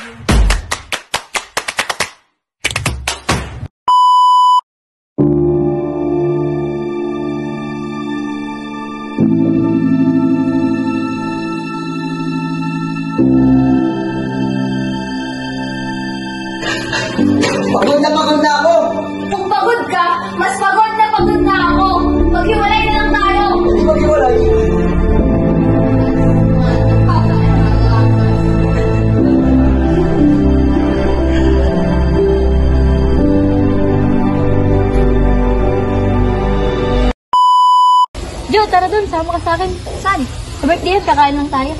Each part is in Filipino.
Pagod na ako! Kung pagod ka, mas pagod na ako. Maghiwalay na lang tayo. Hindi maghiwalay. Jo, tara dun. Sama ka sa akin. Saan? Sa birthday, kakain lang tayo.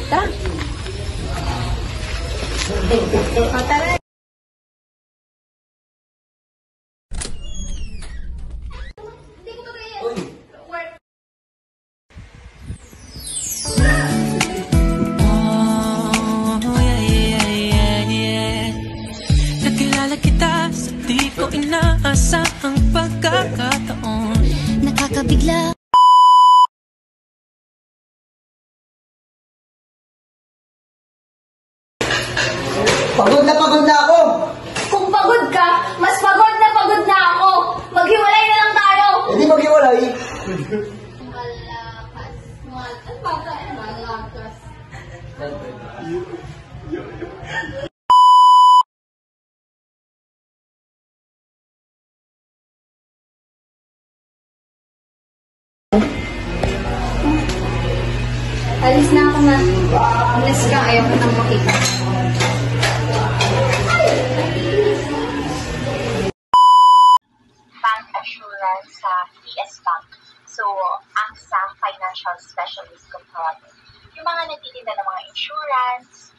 Tara. Tara. Nakilala kita sa di ko inaasahang pagkakataon. Nakakabigla. Pagod na ako! Kung pagod ka, mas pagod na ako. Maghiwalay na lang tayo. Hindi maghiwalay. Alis na ako na. Alis ka, ayaw ko nang makita. Bank assurance sa PS Bank. So, ang sa financial specialist ko tawagin. Yung mga nagtitinda ng mga insurance.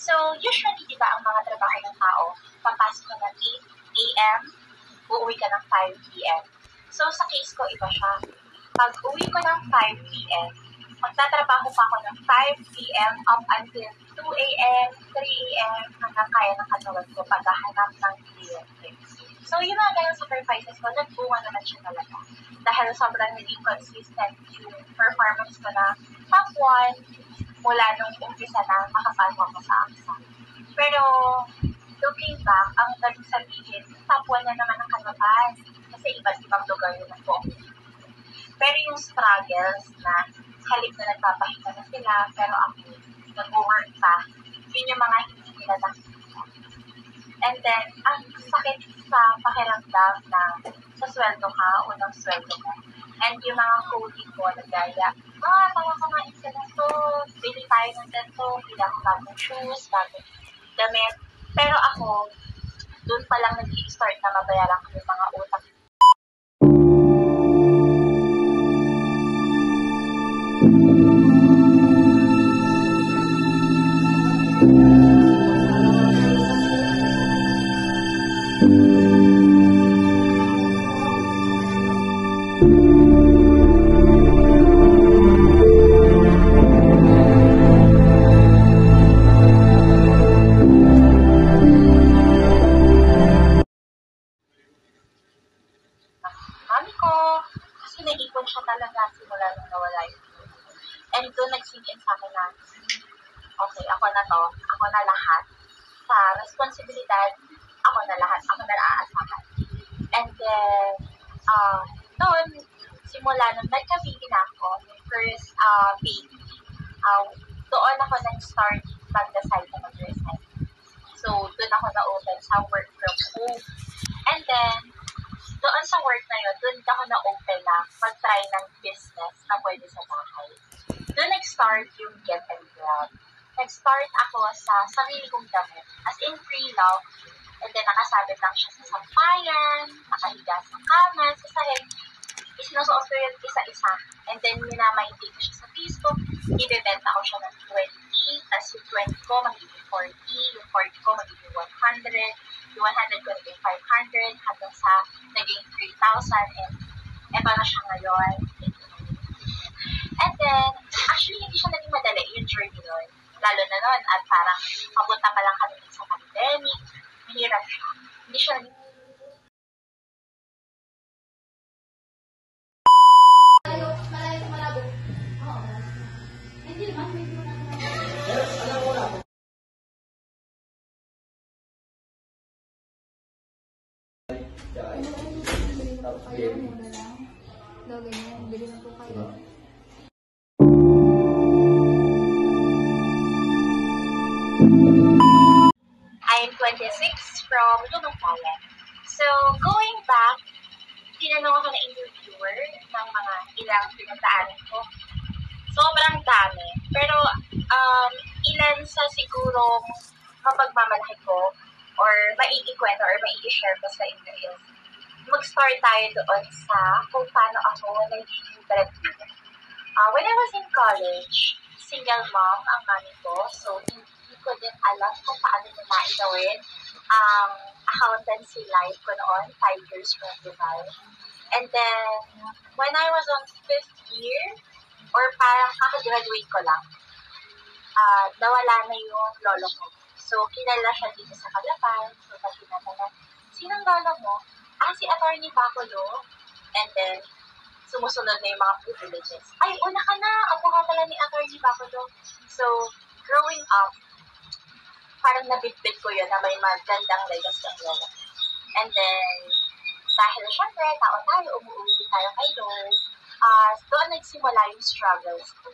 So, usually, di ba, ang mga trabaho ng tao, papasok ka ng 8 a.m., uuwi ka ng 5 p.m. So, sa case ko, iba siya. Pag uwi ko ng 5 p.m., magtatrabaho pa ako ng 5 p.m. up until 2 a.m., 3 a.m. hanggang kaya ng katawan ko paghahanap ng kliyente. So, yung mga ganyung sacrifices ko, nagbunga naman siya talaga. Dahil sobrang naging consistent yung performance ko na top 1 mula nung umpisa na makapasok ako sa AXA. Pero, looking back, ang daling sabihin, top 1 na naman ang kanaban. Kasi iba't ibang lugar yun ako. Pero yung struggles na halip na nagpapahinga na sila, pero ako nag-work pa, yun yung mga hindi nila nakikita. And then, ang sakit sa pakiramdam na sa sweldo ka, unang sweldo mo. And yung mga colleague ko nagaya, tama kumain ka na to, bili tayo ng ganito, bili ako bagong shoes, bagong damit. Pero ako, doon pa lang nag-i-start na mabayaran ko yung mga utang. Mami ko, kasi naipon siya talaga simula nung nawala yun. And doon nag-sink in sa akin na, okay, ako na to, ako na lahat. Sa responsibilidad, ako na lahat, ako na aasahan. And then, doon, simula nung nagka-baby na ako, yung first baby, doon ako nag-start mag-decide na mag-resign. So, doon ako na-open sa work from home. And then, doon sa work na yun, doon ako na-open na mag-try ng business na pwede sa bahay. Doon nag-start yung Get and Grab. Nag-start ako sa sarili kong damit. As in pre-love. And then nakasabit lang siya sa sampayan, nakahiga sa kama, sa sahig. Isinusuot ko yun isa-isa. And then minamaintain ko siya sa Facebook. Ibebenta ko siya ng 20. Tapos yung 20 ko magiging 40. Yung 40 ko magiging 100. Yung 100 ko naging 500. Hanggang sa naging 3,000. And eto na siya ngayon. And then, actually, hindi siya naging madali yung journey nun. Lalo na nun, at parang papunta pa lang kami sa pandemic. Mahirap siya. Hindi siya naging Bili na po kayo, muna lang. Daw ganyan, bili na po kayo. I'm 26 from Lumangkayan. So, going back, tinanong ako na interviewer ng mga ilang pinagdaanan ko. Sobrang dami. Pero, ilan sa sigurong mapagmamalaki ko or maiikwento or mai-share ko sa inyo is mag-start tayo doon sa kung paano ako naging breadwinner. When I was in college, single mom ang mami ko. So, hindi ko din alam kung paano nila naitawin ang accountancy life ko noon, 5 years from Dubai. And then, when I was on 5th year, or parang kakagraduate ko lang, nawala na yung lolo ko. So, kilala siya dito sa Calapan. So, pag tinatanong, sinong lolo mo? Si Attorney Baculo. And then, sumusunod na yung mga privileges. Ay, una ka na! Ako ka pala ni Attorney Baculo. So, growing up, parang nabitbit ko yun na may magandang legacy ang lolo. And then, dahil syempre, tao tayo, umuwi tayo kay Lord, doon nagsimula yung struggles ko.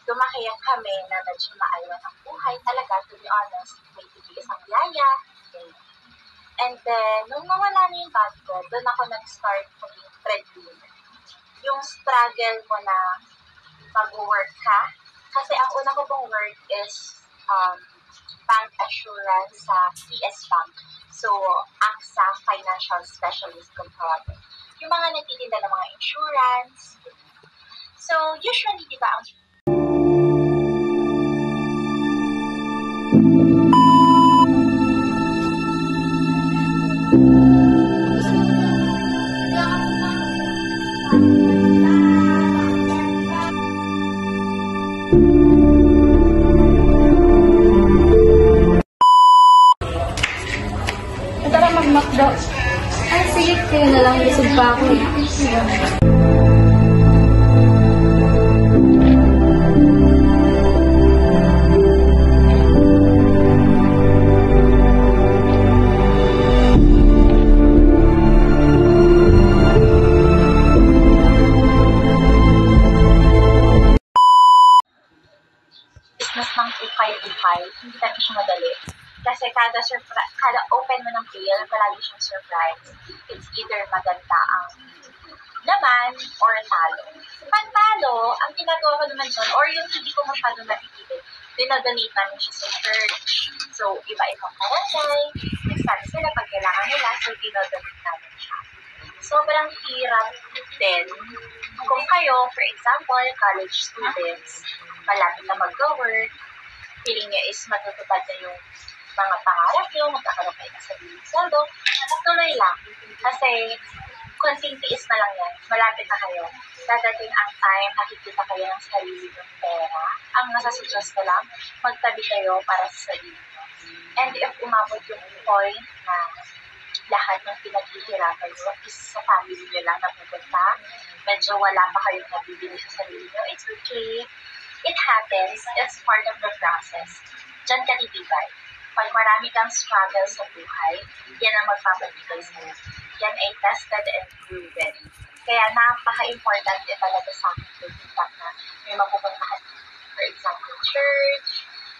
Lumakiyak kami na medyo maaywan ang buhay talaga, to be honest, may tigilis ang yaya. And then, nung nawala na yung bad ko, doon ako nag-start maging breadwinner. Yung struggle mo na mag-work ka, kasi ang una ko pong work is bank assurance sa PS Bank. So, AXA Financial Specialist kung tawagin. Yung mga nagtitinda ng mga insurance. So, usually, di ba, ang Tara, mag-McDo. Ay, sige, kayo na lang. Busog pa ako eh. business ng ukay-ukay, hindi talaga siya madali. Kasi kada open mo ng pill, palagi siyang surprise. It's either maganda ang laman or talo. Pag talo, ang ginagawa ko naman doon, or yung hindi ko masyadong nakikita, dinadonate namin siya sa church. So, iba-ibang barangay, nag-start sila pag kailangan nila, so dinadonate namin siya. Sobrang hirap din. Kung kayo, for example, college students, malapit na mag-work, feeling niya is matutupad na yung mga pangarap nyo, magkakaroon kayo na sariling sweldo, tuloy lang. Kasi, konting tiis na lang yan, malapit na kayo. Dadating ang time, nakikita kayo ng sarili ng pera. Ang nasasuggest ko lang, magtabi kayo para sa sarili nyo. And if umabot yung point na lahat ng pinaghihirapan nyo is sa family nyo lang napupunta, medyo wala pa kayong nabibili sa sarili nyo, it's okay. It happens. It's part of the process. Diyan ka titibay. Pag marami kang struggle sa buhay, yan ang magpapatibay sa'yo. Yan ay tested and proven. Kaya napaka-importante talaga sa akin yung fact na may mapupuntahan, for example, church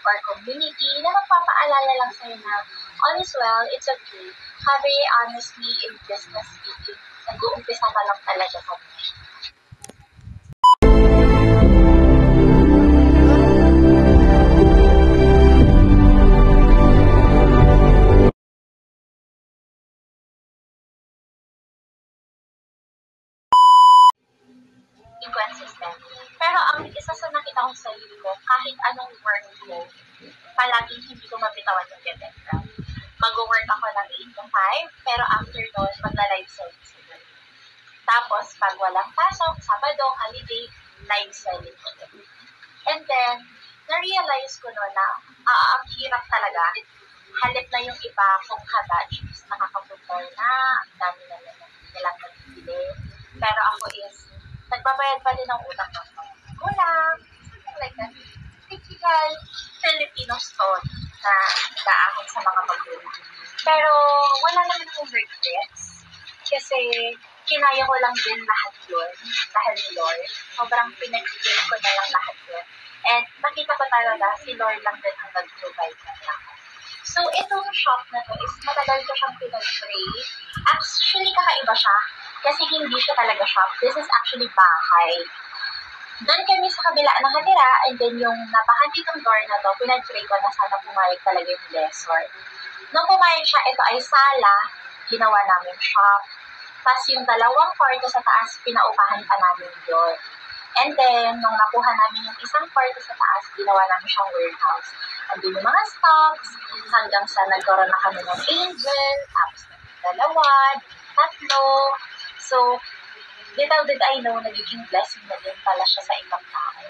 or community na magpapaalala lang sa'yo na all is well, it's okay. Sabi, honestly, in business speaking, nag-uumpisa pa lang talaga kami. Inconsistent. Pero ang isa sa nakita ko sa sarili ko, kahit anong work ko, palaging hindi ko mabitawan yung ganito. Mag-work ako ng 8 to 5, pero after noon, magla-live service ko. Tapos, pag walang pasok, Sabado, holiday, live selling ko. And then, na-realize ko noon na ang hirap talaga. Halip na yung iba kung kabatch is nakakapuntor na, ang dami na nilang nagbibili. Pero ako is, nagbabayad pa din ng utang ng kulang, something like that. Typical Filipino story na gaahon sa mga magulang. Pero wala naman akong regrets. Kasi kinaya ko lang din lahat yun dahil ni Lord. Sobrang pinag-give ko na lang lahat yun. And nakita ko talaga si Lord lang din ang nag-provide na lang. So, itong shop na to is matagal ko siyang pinag-pray. Actually, kakaiba siya. Kasi hindi siya talaga shop. This is actually bahay. Doon kami sa kabila nakatira, and then yung napakantitong door na to, pinag-pray ko na sana pumayag talaga yung blessor. Nung pumayag siya, ito ay sala, ginawa namin shop. Tapos yung dalawang kwarto sa taas, pinaupahan pa namin yun. And then, nung nakuha namin yung isang kwarto sa taas, ginawa namin siyang warehouse. Andun yung mga stocks, hanggang sa nagkaroon na kami ng angel, tapos dalawa, tatlo. So, little did I know, nagiging blessing na din pala siya sa ibang tao.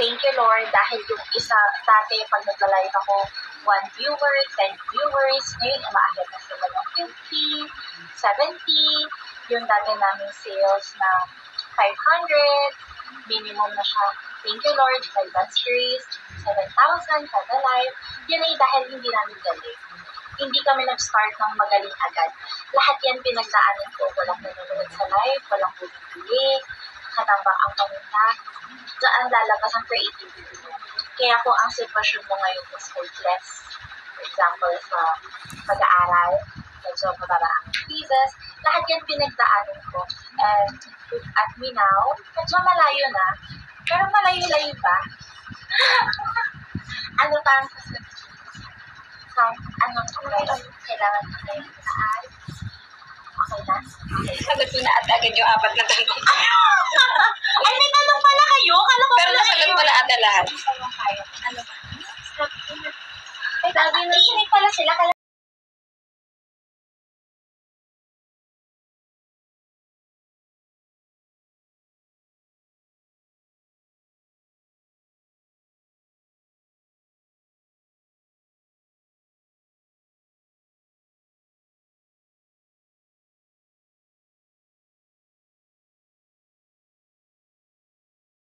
Thank you, Lord, dahil yung isa, dati pag nag-live ako, 1 viewer, 10 viewers, ngayon umaakit na sila ng 50, 70, yung dati namin sales na 500, minimum na siya. Thank you, Lord, sa advance series, 7,000, kada live. Yan ay dahil hindi namin galing. Hindi kami nag-start ng magaling agad. Lahat yan pinagdaanan ko. Walang nanonood sa live, walang bumibili, katambak ang paninda. Saan lalabas ang creativity mo. Kaya kung ang sitwasyon mo ngayon is hopeless, for example, sa pag-aaral, medyo mababa ang thesis, lahat yan pinagdaanan ko. And look at me now, medyo malayo na, pero malayo-layo pa. Ano pa ang sasabihin? So, anong kailangan ko na yung saan? Okay na? Okay. Sagot mo na agad yung 4 na tanong. Ay, may tanong pala kayo? Kala ko Pero nasagot mo na ata lahat. Ano ba? Ay, iinig pala sila. Kala